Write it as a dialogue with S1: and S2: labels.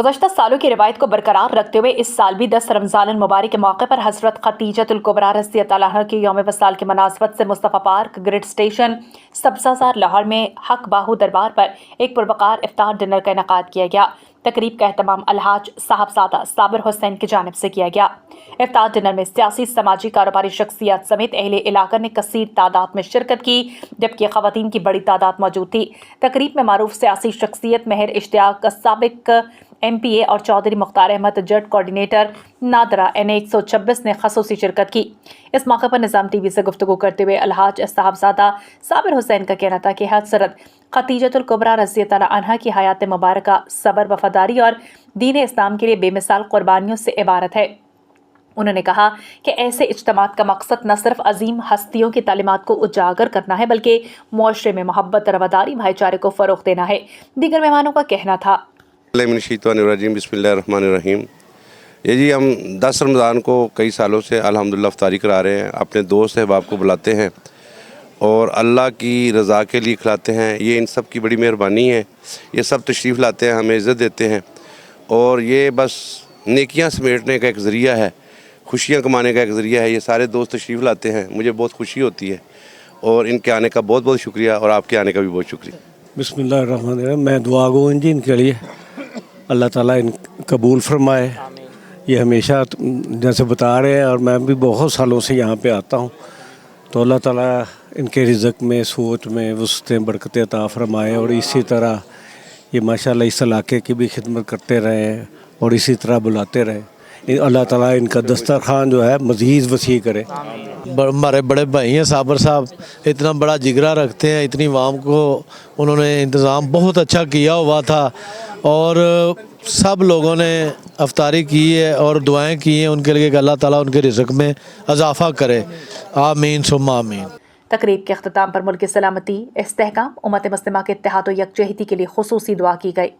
S1: گزشتہ سالوں کی روایت کو برقرار رکھتے ہوئے اس سال بھی 10 رمضان المبارک کے موقع پر حضرت خدیجۃ الکبریٰ رضی اللہ عنہا کے یوم وصال کی مناسبت سے مصطفیٰ پارک گریڈ اسٹیشن سبزہ زار لاہور میں حق باہو دربار پر ایک پروقار افطار ڈنر کا انعقاد کیا گیا۔ تقریب کا اہتمام الحاج صاحبزادہ صابر حسین کی جانب سے کیا گیا۔ افطار ڈنر میں سیاسی، سماجی، کاروباری شخصیات سمیت اہل علاقہ نے کثیر تعداد میں شرکت کی، جبکہ خواتین کی بڑی تعداد موجود تھی۔ تقریب میں معروف سیاسی شخصیت مہر اشتیاق، سابق MPA اور چودھری مختار احمد جٹ کوآرڈینیٹر نادرہ NA 126 نے خصوصی شرکت کی۔ اس موقع پر نظام TV سے گفتگو کرتے ہوئے الحاج صاحبزادہ صابر حسین کا کہنا تھا کہ حضرت خدیجۃ الکبریٰ رضی اللہ عنہا کی حیات مبارکہ صبر، وفاداری اور دین اسلام کے لیے بے مثال قربانیوں سے عبارت ہے۔ انہوں نے کہا کہ ایسے اجتماعات کا مقصد نہ صرف عظیم ہستیوں کی تعلیمات کو اجاگر کرنا ہے بلکہ معاشرے میں محبت، رواداری، بھائی چارے کو فروغ دینا ہے۔ دیگر مہمانوں کا کہنا تھا
S2: بسم اللہ الرحمن الرحیم۔ یہ جی ہم 10 رمضان کو کئی سالوں سے الحمدللہ افطاری کرا رہے ہیں، اپنے دوست احباب کو بلاتے ہیں اور اللہ کی رضا کے لیے کھلاتے ہیں۔ یہ ان سب کی بڑی مہربانی ہے، یہ سب تشریف لاتے ہیں، ہمیں عزت دیتے ہیں اور یہ بس نیکیاں سمیٹنے کا ایک ذریعہ ہے، خوشیاں کمانے کا ایک ذریعہ ہے۔ یہ سارے دوست تشریف لاتے ہیں، مجھے بہت خوشی ہوتی ہے اور ان کے آنے کا بہت بہت شکریہ اور آپ کے آنے کا بھی بہت شکریہ۔
S3: بسم اللہ الرحمن الرحیم۔ میں دعا گو ان جی ان کے لیے اللہ تعالیٰ ان قبول فرمائے۔ یہ ہمیشہ جیسے بتا رہے ہیں اور میں بھی بہت سالوں سے یہاں پہ آتا ہوں، تو اللہ تعالیٰ ان کے رزق میں، سوچ میں وسعتیں، برکتیں عطا فرمائے اور اسی طرح یہ ماشاءاللہ اس علاقے کی بھی خدمت کرتے رہے اور اسی طرح بلاتے رہے۔ اللہ تعالیٰ ان کا دسترخوان جو ہے مزید وسیع کرے۔
S4: ہمارے بڑے بھائی ہیں صابر صاحب، اتنا بڑا جگرا رکھتے ہیں، اتنی عوام کو انہوں نے انتظام بہت اچھا کیا ہوا تھا اور سب لوگوں نے افطاری کی ہے اور دعائیں کی ہیں ان کے لیے کہ اللہ تعالیٰ ان کے رزق میں اضافہ کرے، آمین ثم آمین۔
S1: تقریب کے اختتام پر ملک کی سلامتی، استحکام، امت مسلمہ کے اتحاد و یکجہتی کے لیے خصوصی دعا کی گئی۔